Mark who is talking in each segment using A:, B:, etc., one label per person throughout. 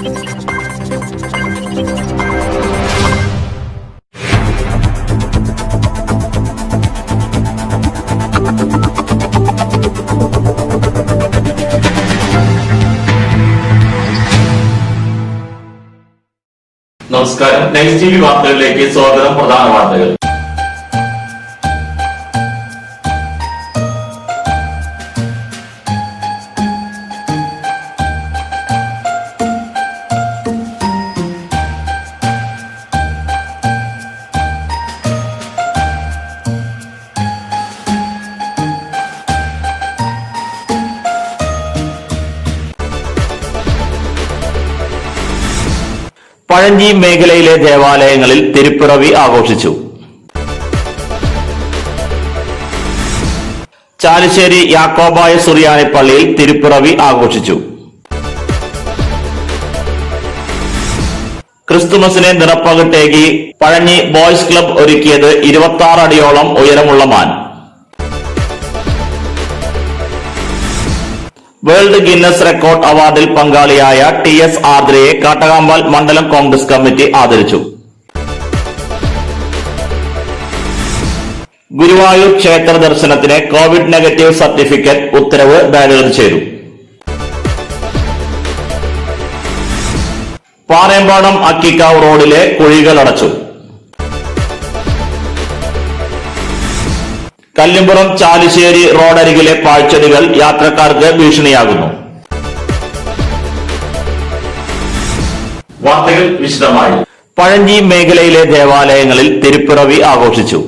A: നമസ്കാരം. Nice TV വാർത്തകളിലേക്ക് സ്വാഗതം. പ്രധാന വാർത്തകൾ. പഴഞ്ഞി മേഖലയിലെ ദേവാലയങ്ങളിൽ തിരുപ്പിറവി ആഘോഷിച്ചു. ചാലിശ്ശേരി യാക്കോബായ സുറിയാനി പള്ളിയിൽ തിരുപ്പിറവി ആഘോഷിച്ചു. ക്രിസ്തുമസിനെ നിറപ്പകിട്ടേകി പഴഞ്ഞി ബോയ്സ് ക്ലബ് ഒരുക്കിയത് 26 അടിയോളം ഉയരമുള്ള മാൻ. വേൾഡ് ഗിന്നസ് റെക്കോർഡ് അവാർഡിൽ പങ്കാളിയായ TS ആർദ്രയെ കാട്ടകാമ്പാൽ മണ്ഡലം കോൺഗ്രസ് കമ്മിറ്റി ആദരിച്ചു. ഗുരുവായൂർ ക്ഷേത്ര ദർശനത്തിന് കോവിഡ് നെഗറ്റീവ് സർട്ടിഫിക്കറ്റ് ഉത്തരവ് ബാനറിൽ ചേരും. പാറേമ്പാടം അക്കിക്കാവ് റോഡിലെ കുഴികൾ അടച്ചു. കല്ലുംപുറം ചാലിശ്ശേരി റോഡരികിലെ പാഴ്ചെടികൾ യാത്രക്കാർക്ക് ഭീഷണിയാകുന്നു. വാർത്തകൾ വിശദമായി. പഴഞ്ഞി മേഖലയിലെ ദേവാലയങ്ങളിൽ തിരുപ്പിറവി ആഘോഷിച്ചു.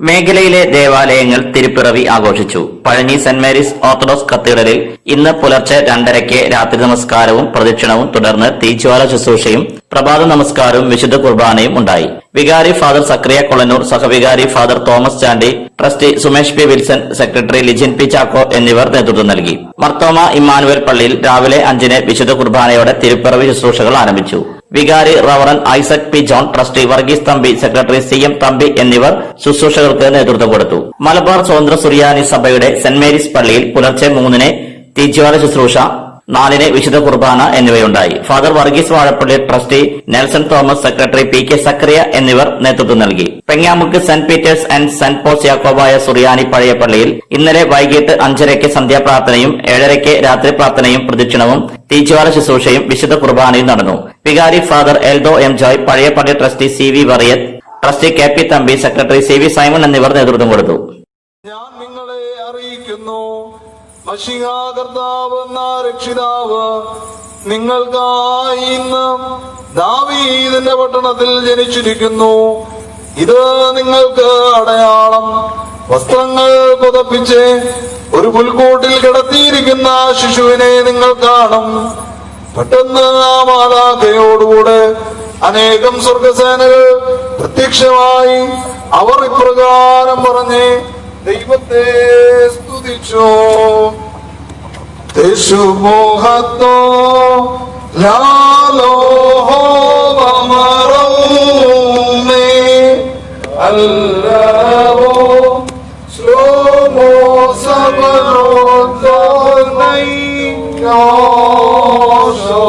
B: മേഖലയിലെ ദേവാലയങ്ങൾ തിരുപ്പിറവി ആഘോഷിച്ചു. പഴഞ്ഞി സെന്റ് മേരീസ് ഓർത്തഡോക്സ് കത്തീഡ്രലിൽ ഇന്ന് പുലർച്ചെ 2:30 രാത്രി നമസ്കാരവും പ്രദക്ഷിണവും തുടർന്ന് തീജ്വാല ശുശ്രൂഷയും പ്രഭാത നമസ്കാരവും വിശുദ്ധ കുർബാനയും ഉണ്ടായി. വികാരി ഫാദർ സക്രിയ കൊളന്നൂർ, സഹവികാരി father Thomas Chandy, trustee Sumesh P Wilson, secretary Lijin P Chacko എന്നിവർ നേതൃത്വം നൽകി. മർത്തോമ ഇമ്മാനുവൽ പള്ളിയിൽ രാവിലെ 5-ന് വിശുദ്ധ കുർബാനയോടെ തിരുപ്പിറവി ശുശ്രൂഷകൾ ആരംഭിച്ചു. വികാരി reverend Isaac P John, trustee Varghese Thampi, secretary CM Thampi എന്നിവർ ശുശ്രൂഷകൾക്ക് നേതൃത്വം കൊടുത്തു. മലബാർ സ്വതന്ത്ര സുറിയാനി സഭയുടെ സെന്റ് മേരീസ് പള്ളിയിൽ പുലർച്ചെ 3-ന് തീജ്വാല ശുശ്രൂഷ, 4-ന് വിശുദ്ധ കുർബാന എന്നിവയുണ്ടായി. Father Varghese Vazhappally, trustee Nelson Thomas, secretary PK Zachariah എന്നിവർ നേതൃത്വം നൽകി. Pengamuck Saint Peter's and Saint Paul's യാക്കോബായ സുറിയാനി പഴയ പള്ളിയിൽ ഇന്നലെ വൈകിട്ട് 5:30 സന്ധ്യാപ്രാർത്ഥനയും 7:30 രാത്രി പ്രാർത്ഥനയും പ്രദക്ഷിണവും തീജ്വാല ശുശ്രൂഷയും വിശുദ്ധ കുർബാനയും നടന്നു. വികാരി ഫാദർ എൽദോ എം ജോയ്, പഴയ പള്ളി trustee CV Variyath, trustee KP Thampi, secretary CV Simon എന്നിവർ നേതൃത്വം കൊടുത്തു.
C: ഞാൻ നിങ്ങളെ അറിയിക്കുന്നു, മശിഹാ കർത്താവ് എന്ന രക്ഷിതാവ് നിങ്ങൾക്കായി ഇന്ന് ദാവീദിന്റെ പട്ടണത്തിൽ ജനിച്ചിരിക്കുന്നു. ഇത് നിങ്ങൾക്ക് അടയാളം. വസ്ത്രങ്ങൾ പുതപ്പിച്ച് ഒരു പുൽക്കൂട്ടിൽ കിടത്തിയിരിക്കുന്ന ശിശുവിനെ നിങ്ങൾ കാണും. പെട്ടെന്ന് ആ മാലാഖയോടുകൂടെ അനേകം സ്വർഗസേനകൾ പ്രത്യക്ഷമായി. അവർ ഇപ്രകാരം പറഞ്ഞ് ദൈവത്തെ സ്തുതിച്ചു. യേശുമോഹത്തോ ലാലോഹോ വമറൗമേ അല്ലാവോ ശ്ലോമോ സബരോദനൈയോശോ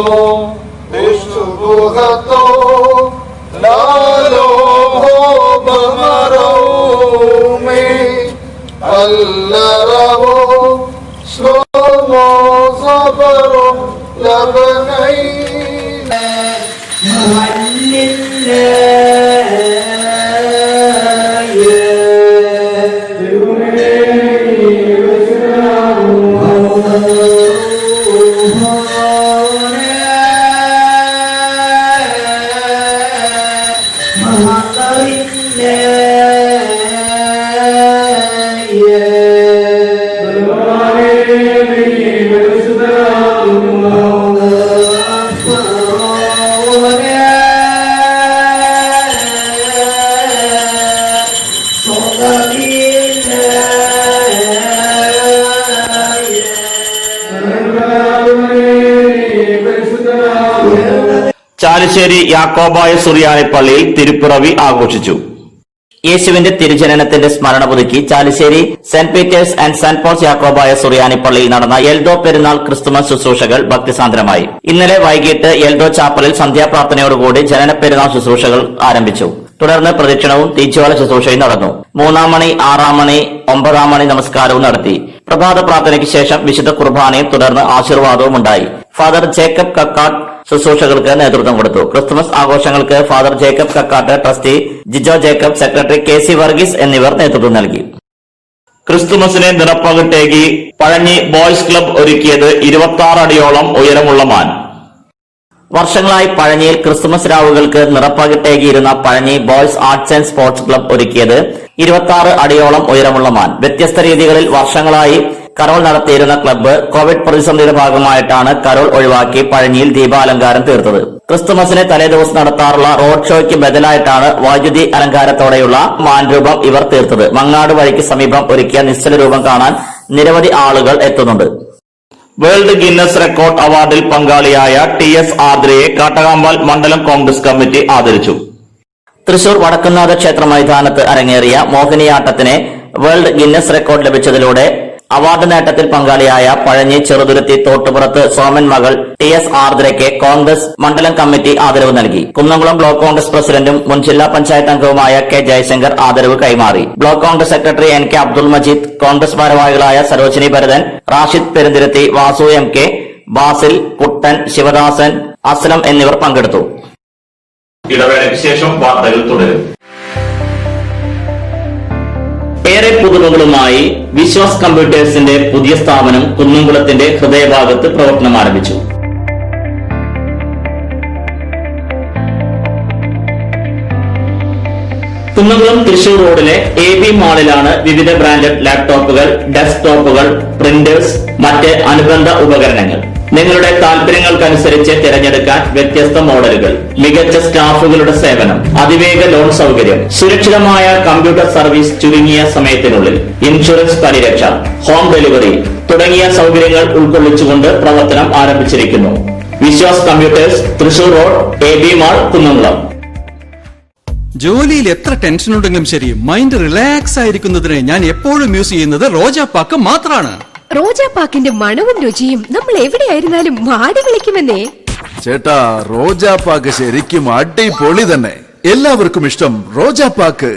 C: യേശുമോഹത്തോ ലാലോഹോ വമറൗമേ അല്ലാവോ ശ്ലോമോ സബരോ ലബനൈ
A: ചാലിശ്ശേരി യാക്കോബായ സുറിയാനി പള്ളിയിൽ തിരുപ്പിറവി ആഘോഷിച്ചു.
B: യേശുവിന്റെ തിരുജനനത്തിന്റെ സ്മരണ പുതുക്കി Chalissery Saint Peter's and Saint Paul's യാക്കോബായ സുറിയാനി പള്ളിയിൽ നടന്ന എൽദോ പെരുന്നാൾ ക്രിസ്തുമസ് ശുശ്രൂഷകൾ ഭക്തിസാന്ദ്രമായി. ഇന്നലെ വൈകിട്ട് എൽദോ ചാപ്പലിൽ സന്ധ്യാപ്രാർത്ഥനയോടുകൂടി ജനന പെരുന്നാൾ ശുശ്രൂഷകൾ ആരംഭിച്ചു. തുടർന്ന് പ്രദക്ഷിണവും തീജ്വാല ശുശ്രൂഷയും നടന്നു. 3-ാം മണി, 6-ാം മണി, 9-ാം മണി നമസ്കാരവും നടത്തി. പ്രഭാത പ്രാർത്ഥനയ്ക്ക് ശേഷം വിശുദ്ധ കുർബാനയും തുടർന്ന് ആശീർവാദവും ഉണ്ടായി. ഫാദർ ജേക്കബ് കക്കാട്ട് ശുശ്രൂഷകൾക്ക് നേതൃത്വം കൊടുത്തു. ക്രിസ്തുമസ് ആഘോഷങ്ങൾക്ക് father Jacob Kakkat, trustee Jijo Jacob, secretary KC Varghese എന്നിവർ നേതൃത്വം നൽകി.
A: ക്രിസ്തുമസിനെ നിറപ്പകിട്ടേകി പഴഞ്ഞി ബോയ്സ് ക്ലബ് ഒരുക്കിയത് 26 അടിയോളം ഉയരമുള്ള മാൻ.
B: വർഷങ്ങളായി പഴഞ്ഞിയിൽ ക്രിസ്തുമസ് രാവുകൾക്ക് നിറപ്പകിട്ടേകിയിരുന്ന Pazhanji boys arts and sports club ഒരുക്കിയത് 26 അടിയോളം ഉയരമുള്ള മാൻ. വ്യത്യസ്ത രീതികളിൽ വർഷങ്ങളായി കരോൾ നടത്തിയിരുന്ന ക്ലബ്ബ് കോവിഡ് പ്രതിസന്ധിയുടെ ഭാഗമായിട്ടാണ് കരോൾ ഒഴിവാക്കി പഴഞ്ഞിയിൽ ദീപാലങ്കാരം തീർത്തത്. ക്രിസ്തുമസിന് തലേദിവസം നടത്താറുള്ള റോഡ് ഷോയ്ക്ക് ബദലായിട്ടാണ് വൈദ്യുതി അലങ്കാരത്തോടെയുള്ള മാൻരൂപം ഇവർ തീർത്തത്. മങ്ങാട് വഴിക്ക് സമീപം ഒരുക്കിയ നിശ്ചല രൂപം കാണാൻ നിരവധി ആളുകൾ എത്തുന്നുണ്ട്.
A: വേൾഡ് ഗിന്നസ് റെക്കോർഡ് അവാർഡിൽ പങ്കാളിയായ TS ആർദ്രയെ കാട്ടകാമ്പാൽ മണ്ഡലം കോൺഗ്രസ് കമ്മിറ്റി ആദരിച്ചു.
B: തൃശൂർ വടക്കുന്നാഥ ക്ഷേത്ര മൈതാനത്ത് അരങ്ങേറിയ മോഹിനിയാട്ടത്തിന് വേൾഡ് ഗിന്നസ് റെക്കോർഡ് ലഭിച്ചതിലൂടെ അവാർഡ് നേട്ടത്തിൽ പങ്കാളിയായ പഴഞ്ഞി ചെറുതുരുത്തി തോട്ടുപുറത്ത് സോമൻ മകൾ TS ആർദ്രയ്ക്ക് കോൺഗ്രസ് മണ്ഡലം കമ്മിറ്റി ആദരവ് നൽകി. കുന്നംകുളം ബ്ലോക്ക് കോൺഗ്രസ് പ്രസിഡന്റും മുൻ ജില്ലാ പഞ്ചായത്ത് അംഗവുമായ K ജയശങ്കർ ആദരവ് കൈമാറി. Block Congress secretary NK Abdul Majeed, Congress ഭാരവാഹികളായ സരോജിനി ഭരതൻ, റാഷിദ് പെരുന്തിരുത്തി, വാസു MK, ബാസിൽ, കുട്ടൻ, ശിവദാസൻ, അസ്ലം എന്നിവർ പങ്കെടുത്തു.
A: ഇടവേളയ്ക്ക് ശേഷം വാർത്തകൾ തുടരും.
B: ഏറെ പുതുമകളുമായി വിശ്വാസ് കമ്പ്യൂട്ടേഴ്സിന്റെ പുതിയ സ്ഥാപനം കുന്നംകുളത്തിന്റെ ഹൃദയഭാഗത്ത് പ്രവർത്തനം ആരംഭിച്ചു. കുന്നംകുളം തൃശൂർ റോഡിലെ AB മാളിലാണ് വിവിധ ബ്രാൻഡഡ് ലാപ്ടോപ്പുകൾ, ഡെസ്ക്ടോപ്പുകൾ, പ്രിന്റേഴ്സ്, മറ്റ് അനുബന്ധ ഉപകരണങ്ങൾ. നിങ്ങളുടെ താല്പര്യങ്ങൾക്കനുസരിച്ച് തിരഞ്ഞെടുക്കാൻ വ്യത്യസ്ത മോഡലുകൾ, മികച്ച സ്റ്റാഫുകളുടെ സേവനം, അതിവേഗ ലോൺ സൗകര്യം, സുരക്ഷിതമായ കമ്പ്യൂട്ടർ സർവീസ് ചുരുങ്ങിയ സമയത്തിനുള്ളിൽ, ഇൻഷുറൻസ് പരിരക്ഷ, ഹോം ഡെലിവറി തുടങ്ങിയ സൗകര്യങ്ങൾ ഉൾക്കൊള്ളിച്ചുകൊണ്ട് പ്രവർത്തനം ആരംഭിച്ചിരിക്കുന്നു. Vishwas computers, Thrissur road, AB mall, Kunnamkulam.
D: ജോലിയിൽ എത്ര ടെൻഷൻ ഉണ്ടെങ്കിലും ശരി, മൈൻഡ് റിലാക്സ് ആയിരിക്കുന്നതിന് ഞാൻ എപ്പോഴും യൂസ് ചെയ്യുന്നത് റോജാപ്പാക്ക് മാത്രമാണ്.
E: റോജാപ്പാക്കിന്റെ മണവും രുചിയും നമ്മൾ എവിടെയായിരുന്നാലും മാടി വിളിക്കുമെന്നേ.
F: ചേട്ടാ, റോജാപ്പാക്ക് ശരിക്കും അടിപൊളി തന്നെ. എല്ലാവർക്കും ഇഷ്ടം റോജാപ്പാക്ക്.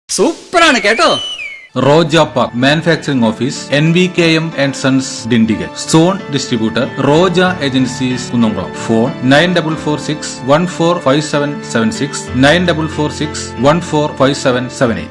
D: സൂപ്പറാണ് കേട്ടോ.
G: Roja Manufacturing Office, NVKM and Sons, Dindigul. Zone Distributor, Roja Agencies, Kunnamkulam. Phone 9446 145776 9446 145778.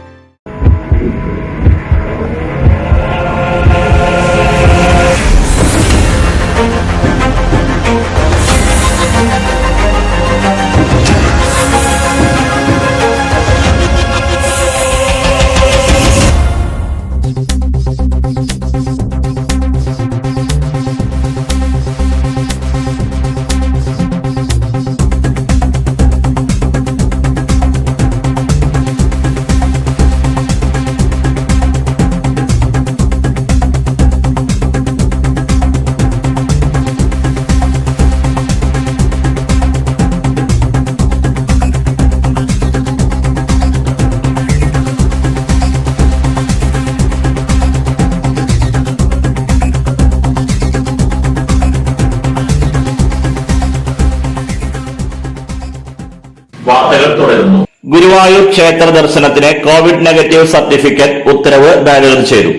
A: വാർത്തകൾ തുടരുന്നു. ഗുരുവായൂർ ക്ഷേത്ര ദർശനത്തിന് കോവിഡ് നെഗറ്റീവ് സർട്ടിഫിക്കറ്റ് ഉത്തരവ് ഭേദഗതി ചെയ്തു.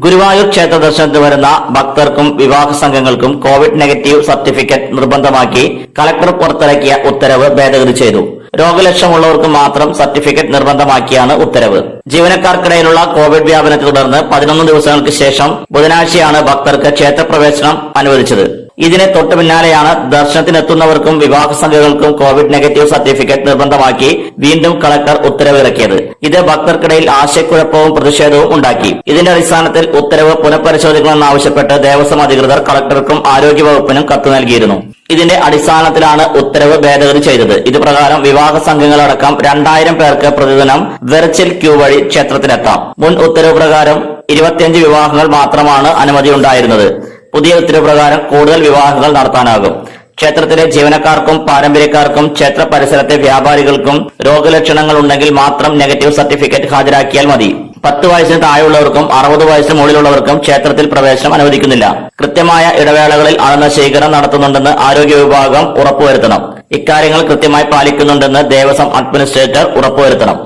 B: ഗുരുവായൂർ ക്ഷേത്ര ദർശനത്തിന് വരുന്ന ഭക്തർക്കും വിവാഹ സംഘങ്ങൾക്കും കോവിഡ് നെഗറ്റീവ് സർട്ടിഫിക്കറ്റ് നിർബന്ധമാക്കി കളക്ടർ പുറത്തിറക്കിയ ഉത്തരവ് ഭേദഗതി ചെയ്തു. രോഗലക്ഷണമുള്ളവർക്ക് മാത്രം സർട്ടിഫിക്കറ്റ് നിർബന്ധമാക്കിയാണ് ഉത്തരവ്. ജീവനക്കാർക്കിടയിലുള്ള കോവിഡ് വ്യാപനത്തെ തുടർന്ന് 11 ദിവസങ്ങൾക്ക് ശേഷം ബുധനാഴ്ചയാണ് ഭക്തർക്ക് ക്ഷേത്രപ്രവേശനം അനുവദിച്ചത്. ഇതിന് തൊട്ടു പിന്നാലെയാണ് ദർശനത്തിനെത്തുന്നവർക്കും വിവാഹ സംഘങ്ങൾക്കും കോവിഡ് നെഗറ്റീവ് സർട്ടിഫിക്കറ്റ് നിർബന്ധമാക്കി വീണ്ടും കളക്ടർ ഉത്തരവിറക്കിയത്. ഇത് ഭക്തർക്കിടയിൽ ആശയക്കുഴപ്പവും പ്രതിഷേധവും ഉണ്ടാക്കി. ഇതിന്റെ അടിസ്ഥാനത്തിൽ ഉത്തരവ് പുനഃപരിശോധിക്കണമെന്നാവശ്യപ്പെട്ട് ദേവസ്വം അധികൃതർ കളക്ടർക്കും ആരോഗ്യവകുപ്പിനും കത്ത് നൽകിയിരുന്നു. ഇതിന്റെ അടിസ്ഥാനത്തിലാണ് ഉത്തരവ് ഭേദഗതി ചെയ്തത്. ഇത് പ്രകാരം വിവാഹ സംഘങ്ങളടക്കം 2000 പേർക്ക് പ്രതിദിനം വെർച്വൽ ക്യൂ വഴി ക്ഷേത്രത്തിലെത്താം. മുൻ ഉത്തരവ് പ്രകാരം 25 വിവാഹങ്ങൾ മാത്രമാണ് അനുമതിയുണ്ടായിരുന്നത്. പുതിയ ഉത്തരവ് പ്രകാരം കൂടുതൽ വിവാഹങ്ങൾ നടത്താനാകും. ക്ഷേത്രത്തിലെ ജീവനക്കാർക്കും പാരമ്പര്യക്കാർക്കും ക്ഷേത്ര പരിസരത്തെ വ്യാപാരികൾക്കും രോഗലക്ഷണങ്ങൾ ഉണ്ടെങ്കിൽ മാത്രം നെഗറ്റീവ് സർട്ടിഫിക്കറ്റ് ഹാജരാക്കിയാൽ മതി. 10 വയസ്സിന് താഴെയുള്ളവർക്കും 60 വയസ്സിന് മുകളിലുള്ളവർക്കും ക്ഷേത്രത്തിൽ പ്രവേശനം അനുവദിക്കുന്നില്ല. കൃത്യമായ ഇടവേളകളിൽ അളന്ന ശേഖരണം നടത്തുന്നുണ്ടെന്ന് ആരോഗ്യ വിഭാഗം ഉറപ്പുവരുത്തണം. ഇക്കാര്യങ്ങൾ കൃത്യമായി പാലിക്കുന്നുണ്ടെന്ന് ദേവസ്വം അഡ്മിനിസ്ട്രേറ്റർ ഉറപ്പുവരുത്തണം.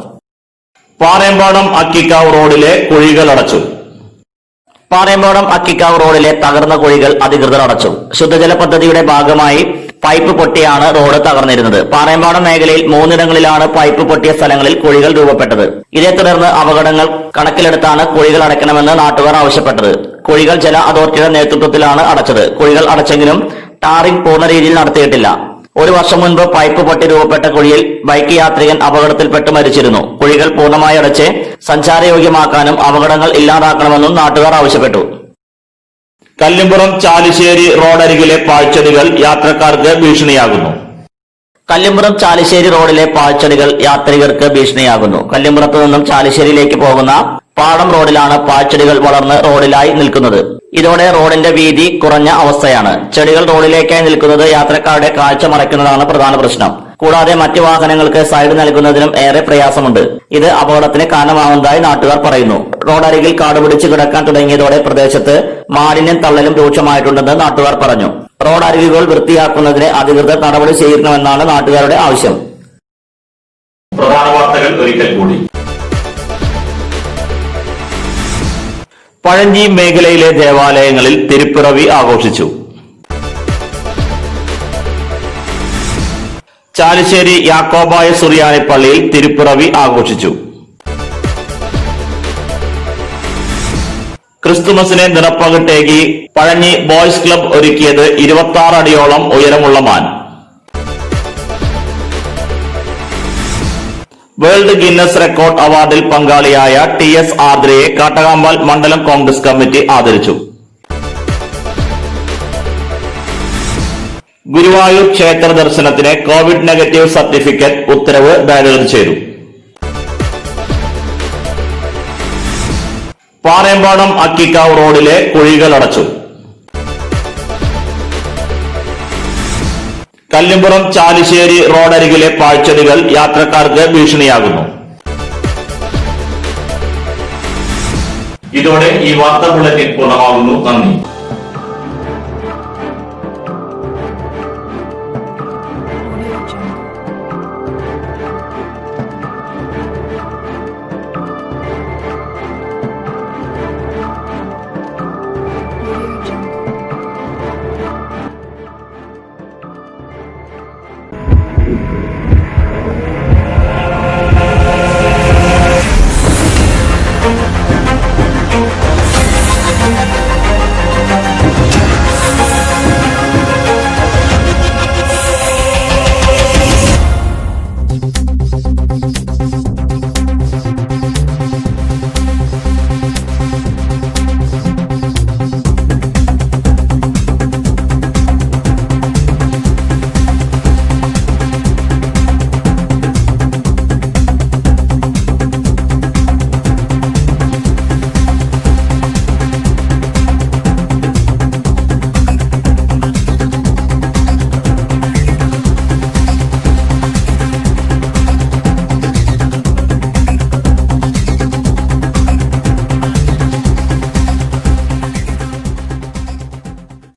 A: പാറേമ്പാടം അക്കിക്കാവ് റോഡിലെ കുഴികൾ അടച്ചു.
B: പാറേമ്പാടം അക്കിക്കാവ് റോഡിലെ തകർന്ന കുഴികൾ അധികൃതർ അടച്ചു. ശുദ്ധജല പദ്ധതിയുടെ ഭാഗമായി പൈപ്പ് പൊട്ടിയാണ് റോഡ് തകർന്നിരുന്നത്. പാറേമ്പാടം മേഖലയിൽ 3 ഇടങ്ങളിലാണ് പൈപ്പ് പൊട്ടിയ സ്ഥലങ്ങളിൽ കുഴികൾ രൂപപ്പെട്ടത്. ഇതേ തുടർന്ന് അപകടങ്ങൾ കണക്കിലെടുത്താണ് കുഴികൾ അടയ്ക്കണമെന്ന് നാട്ടുകാർ ആവശ്യപ്പെട്ടത്. കുഴികൾ ജല അതോറിറ്റിയുടെ നേതൃത്വത്തിലാണ് അടച്ചത്. കുഴികൾ അടച്ചെങ്കിലും ടാറിംഗ് പൂർണ്ണ രീതിയിൽ നടത്തിയിട്ടില്ല. 1 വർഷം മുൻപ് പൈപ്പ് പൊട്ടി രൂപപ്പെട്ട കുഴിയിൽ ബൈക്ക് യാത്രികൻ അപകടത്തിൽപ്പെട്ട് മരിച്ചിരുന്നു. കുഴികൾ പൂർണ്ണമായി അടച്ച് സഞ്ചാരയോഗ്യമാക്കാനും അപകടങ്ങൾ ഇല്ലാതാക്കണമെന്നും നാട്ടുകാർ ആവശ്യപ്പെട്ടു.
A: കല്ലിമ്പുറം ചാലിശ്ശേരി റോഡരികിലെ പാഴ്ചെടികൾ യാത്രക്കാർക്ക് ഭീഷണിയാകുന്നു.
B: കല്ലിമ്പുറം ചാലിശ്ശേരി റോഡിലെ പാഴ്ചെടികൾ യാത്രികർക്ക് ഭീഷണിയാകുന്നു. കല്ലിമ്പുറത്തു നിന്നും ചാലിശ്ശേരിയിലേക്ക് പോകുന്ന പാടം റോഡിലാണ് പാഴ്ചെടികൾ വളർന്ന് റോഡിലായി നിൽക്കുന്നത്. ഇതോടെ റോഡിന്റെ വീതി കുറഞ്ഞ അവസ്ഥയാണ്. ചെടികൾ റോഡിലേക്കായി നിൽക്കുന്നത് യാത്രക്കാരുടെ കാഴ്ച മറയ്ക്കുന്നതാണ് പ്രധാന പ്രശ്നം. കൂടാതെ മറ്റു വാഹനങ്ങൾക്ക് സൈഡ് നൽകുന്നതിനും ഏറെ പ്രയാസമുണ്ട്. ഇത് അപകടത്തിന് കാരണമാകുന്നതായി നാട്ടുകാർ പറയുന്നു. റോഡരികിൽ കാടുപിടിച്ച് കിടക്കാൻ തുടങ്ങിയതോടെ പ്രദേശത്ത് മാലിന്യം തള്ളലും രൂക്ഷമായിട്ടുണ്ടെന്ന് നാട്ടുകാർ പറഞ്ഞു. റോഡരികുകൾ വൃത്തിയാക്കുന്നതിന് അധികൃതർ നടപടി സ്വീകരിക്കണമെന്നാണ് നാട്ടുകാരുടെ ആവശ്യം.
A: പ്രധാന വാർത്തകൾ ഒരിക്കൽ കൂടി. പഴഞ്ഞി മേഖലയിലെ ദേവാലയങ്ങളിൽ തിരുപ്പിറവി ആഘോഷിച്ചു. ചാലിശ്ശേരി യാക്കോബായ സുറിയാനി പള്ളിയിൽ തിരുപ്പിറവി ആഘോഷിച്ചു. ക്രിസ്തുമസിനെ നിറപ്പകിട്ടേകി പഴഞ്ഞി ബോയ്സ് ക്ലബ് ഒരുക്കിയത് 26 അടിയോളം ഉയരമുള്ള മാൻ. വേൾഡ് ഗിന്നസ് റെക്കോർഡ് അവാർഡിൽ പങ്കാളിയായ TS ആർദ്രയെ കാട്ടകാമ്പാൽ മണ്ഡലം കോൺഗ്രസ് കമ്മിറ്റി ആദരിച്ചു. ഗുരുവായൂർ ക്ഷേത്ര ദർശനത്തിന് കോവിഡ് നെഗറ്റീവ് സർട്ടിഫിക്കറ്റ് ഉത്തരവ് ഭേദഗതി ചെയ്തു. പാറേമ്പാടം അക്കിക്കാവ് റോഡിലെ കുഴികൾ അടച്ചു. കല്ലിമ്പുറം ചാലിശ്ശേരി റോഡരികിലെ പാഴ്ചെടികൾ യാത്രക്കാർക്ക് ഭീഷണിയാകുന്നു. ഇതോടെ ഈ വാർത്താ ബുള്ളറ്റിൻ പൂർണ്ണമാകുന്നു. നന്ദി.